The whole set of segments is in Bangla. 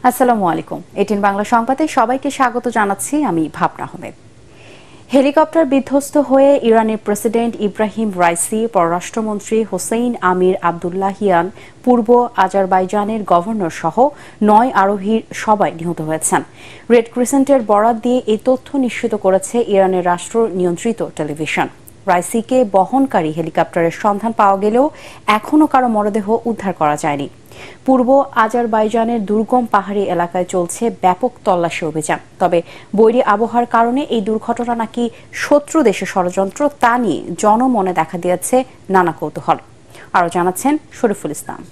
আসসালামু আলাইকুম। এটিএন বাংলা সংবাদে সবাইকে স্বাগত জানাচ্ছি আমি ভাবনা আহমেদ। হেলিকপ্টার বিধ্বস্ত হয়ে ইরানের প্রেসিডেন্ট ইব্রাহিম রাইসি, পররাষ্ট্রমন্ত্রী হোসেইন আমির আবদুল্লাহিয়ান, পূর্ব আজারবাইজানের গভর্নর সহ ৯ আরোহীর সবাই নিহত হয়েছেন। রেড ক্রিসেন্টের বরাত দিয়ে এই তথ্য নিশ্চিত করেছে ইরানের রাষ্ট্র নিয়ন্ত্রিত টেলিভিশন। রাইসিকে বহনকারী হেলিকপ্টারের সন্ধান পাওয়া গেলেও এখনও কারো মরদেহ উদ্ধার করা যায়নি। পূর্ব আজারবাইজানের দুর্গম পাহাড়ি এলাকায় চলছে ব্যাপক তল্লাশি অভিযান। তবে বৈরী আবহাওয়ার কারণে এই দুর্ঘটনা নাকি শত্রু দেশের ষড়যন্ত্র তা নিয়ে জনমনে দেখা দিয়েছে নানা কৌতূহল। আরও জানাচ্ছেন শরীফুল ইসলাম।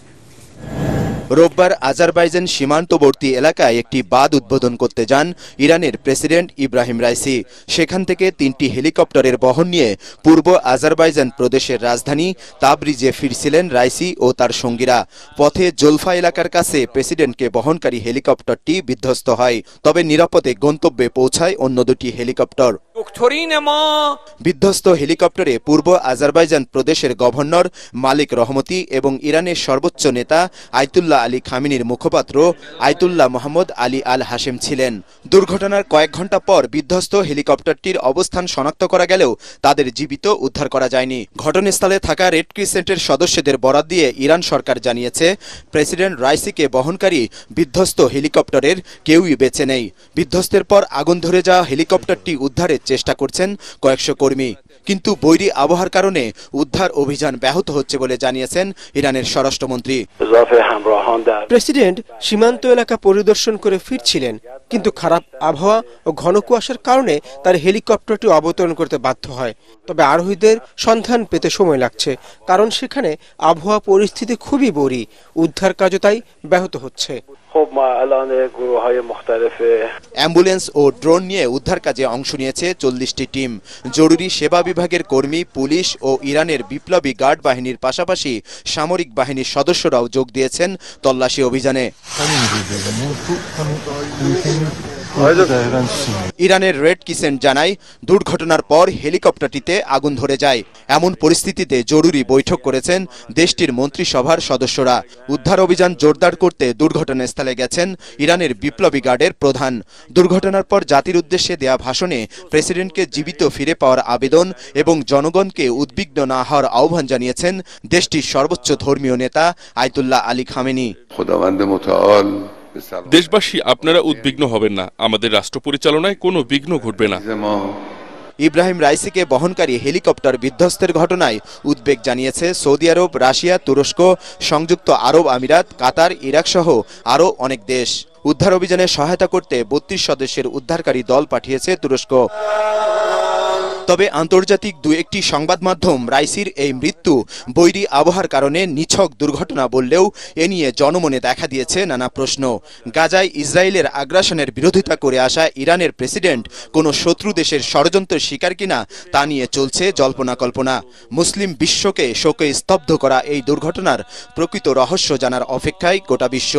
রোববার আজারবাইজান সীমান্তবর্তী এলাকায় একটি বাঁধ উদ্বোধন করতে যান ইরানের প্রেসিডেন্ট ইব্রাহিম রাইসি। সেখান থেকে 3টি হেলিকপ্টারের বহন নিয়ে পূর্ব আজারবাইজান প্রদেশের রাজধানী তাবরিজে ফিরছিলেন রাইসি ও তার সঙ্গীরা। পথে জোলফা এলাকার কাছে প্রেসিডেন্টকে বহনকারী হেলিকপ্টারটি বিধ্বস্ত হয়। তবে নিরাপদে গন্তব্যে পৌঁছায় অন্য দুটি হেলিকপ্টার। বিধ্বস্ত হেলিকপ্টারে পূর্ব আজারবাইজান প্রদেশের গভর্নর মালিক রহমতি এবং ইরানের সর্বোচ্চ নেতা আয়াতুল্লাহ আলী খামেনির মুখপাত্র আয়াতুল্লাহ মোহাম্মদ আলী আল হাশেম ছিলেন। দুর্ঘটনার কয়েক ঘণ্টা পর বিধ্বস্ত হেলিকপ্টারটির অবস্থান শনাক্ত করা গেলেও তাদের জীবিত উদ্ধার করা যায়নি। ঘটনাস্থলে থাকা রেড ক্রিসেন্টের সদস্যদের বরাত দিয়ে ইরান সরকার জানিয়েছে, প্রেসিডেন্ট রাইসিকে বহনকারী বিধ্বস্ত হেলিকপ্টারের কেউই বেঁচে নেই। বিধ্বস্তের পর আগুন ধরে যাওয়া হেলিকপ্টারটি উদ্ধারের চেষ্টা করছেন কয়েকশো কর্মী, কিন্তু বৈরী আবহাওয়ার কারণে উদ্ধার অভিযান ব্যাহত হচ্ছে বলে জানিয়েছেন ইরানের স্বরাষ্ট্রমন্ত্রী। প্রেসিডেন্ট সীমান্ত এলাকা পরিদর্শন করে ফিরছিলেন, কিন্তু খারাপ আবহাওয়া ও ঘন কুয়াশার কারণে তার হেলিকপ্টারটি অবতরণ করতে বাধ্য হয়। তবে আরোহীদের সন্ধান পেতে সময় লাগছে, কারণ সেখানে আবহাওয়া পরিস্থিতি খুবই বৈরী। উদ্ধার কাজও তাই ব্যাহত হচ্ছে। অ্যাম্বুলেন্স ও ড্রোন নিয়ে উদ্ধার কাজে অংশ নিয়েছে 40টি টিম। জরুরি সেবা বিভাগের কর্মী, পুলিশ ও ইরানের বিপ্লবী গার্ড বাহিনীর পাশাপাশি সামরিক বাহিনীর সদস্যরাও যোগ দিয়েছেন তল্লাশি অভিযানে। ইরানের রেড ক্রিসেন্ট জানায়, দুর্ঘটনার পর হেলিকপ্টারটিতে আগুন ধরে যায়। এমন পরিস্থিতিতে জরুরি বৈঠক করেছেন দেশটির মন্ত্রিসভার সদস্যরা। উদ্ধার অভিযান জোরদার করতে দুর্ঘটনাস্থলে গেছেন ইরানের বিপ্লবী গার্ডের প্রধান। দুর্ঘটনার পর জাতির উদ্দেশ্যে দেয়া ভাষণে প্রেসিডেন্টকে জীবিত ফিরে পাওয়ার আবেদন এবং জনগণকে উদ্বিগ্ন না হওয়ার আহ্বান জানিয়েছেন দেশটির সর্বোচ্চ ধর্মীয় নেতা আয়াতুল্লাহ আলী খামেনি। দেশবাসী, আপনারা উদ্বিগ্ন হবেন না, আমাদের রাষ্ট্র পরিচালনায় কোনো বিঘ্ন ঘটবে না। ইব্রাহিম রাইসিকে বহনকারী হেলিকপ্টার বিধ্বস্তের ঘটনায় উদ্বেগ জানিয়েছে সৌদি আরব, রাশিয়া, তুরস্ক, সংযুক্ত আরব আমিরাত, কাতার, ইরাক সহ আরও অনেক দেশ। উদ্ধার অভিযানে সহায়তা করতে 32 সদস্যের উদ্ধারকারী দল পাঠিয়েছে তুরস্ক। তবে আন্তর্জাতিক একটি সংবাদ মাধ্যম রাইসির এই মৃত্যু বৈরী আবহাওয়ার কারণে নিছক দুর্ঘটনা বললেও এ নিয়ে জনমনে দেখা দিয়েছে নানা প্রশ্ন। গাজায় ইসরায়েলের আগ্রাসনের বিরোধিতা করে আসা ইরানের প্রেসিডেন্ট কোনো শত্রু দেশের ষড়যন্ত্রের শিকার কিনা তা নিয়ে চলছে জল্পনা কল্পনা। মুসলিম বিশ্বকে শোকে স্তব্ধ করা এই দুর্ঘটনার প্রকৃত রহস্য জানার অপেক্ষায় গোটা বিশ্ব।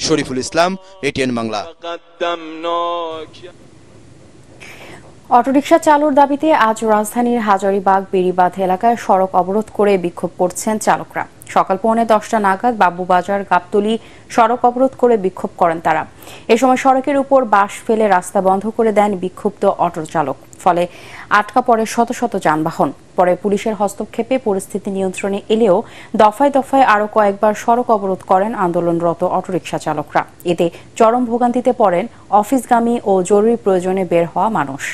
শরীফুল ইসলাম, এটিএন বাংলা। অটোরিকশা চালুর দাবিতে আজ রাজধানীর হাজারীবাগ বেড়িবাঁধ এলাকায় সড়ক অবরোধ করে বিক্ষোভ করছেন চালকরা। সকাল 9:45 নাগাদ বাবুবাজার গাবতলী সড়ক অবরোধ করে বিক্ষোভ করেন তারা। এ সময় সড়কের উপর বাঁশ ফেলে রাস্তা বন্ধ করে দেন বিক্ষুব্ধ অটো চালক। ফলে আটকা পড়ে শত শত যানবাহন। পরে পুলিশের হস্তক্ষেপে পরিস্থিতি নিয়ন্ত্রণে এলেও দফায় দফায় আরও কয়েকবার সড়ক অবরোধ করেন আন্দোলনরত অটোরিকশা চালকরা। এতে চরম ভোগান্তিতে পড়েন অফিসগামী ও জরুরি প্রয়োজনে বের হওয়া মানুষ।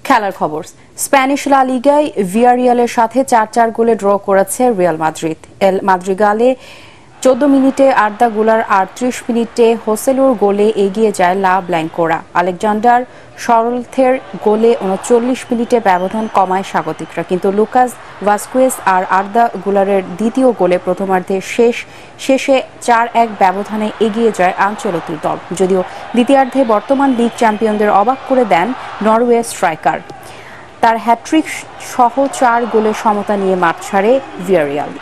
খেলার খবর। স্প্যানিশ লা লিগায় ভিয়ারিয়ালের সাথে 4-4 গোলে ড্র করেছে রিয়াল মাদ্রিদ। এল মাদ্রিগালে 14 মিনিটে আর্দা গুলার আর 30 মিনিটে হোসেলুর গোলে এগিয়ে যায় লা ব্ল্যাঙ্কোরা। আলেকজান্ডার সরলথের গোলে 39 মিনিটে ব্যবধান কমায় স্বাগতিকরা, কিন্তু লুকাস ভাস্কুয়েজ আর আর্দা গুলারের দ্বিতীয় গোলে প্রথমার্ধে শেষে 4-1 ব্যবধানে এগিয়ে যায় আনচেলত্তির দল। যদিও দ্বিতীয়ার্ধে বর্তমান লিগ চ্যাম্পিয়নদের অবাক করে দেন নরওয়ে স্ট্রাইকার। তার হ্যাট্রিক সহ 4 গোলের সমতা নিয়ে মাঠ ছাড়ে ভিয়ারিয়াল।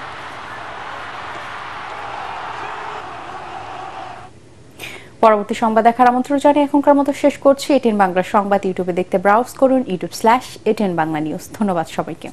পরবর্তী সংবাদ দেখার আমন্ত্রণ জানিয়ে এখনকার মতো শেষ করছি। এটিএন বাংলা সংবাদ ইউটিউবে দেখতে ব্রাউজ করুন youtube/ATN Bangla News। ধন্যবাদ সবাইকে।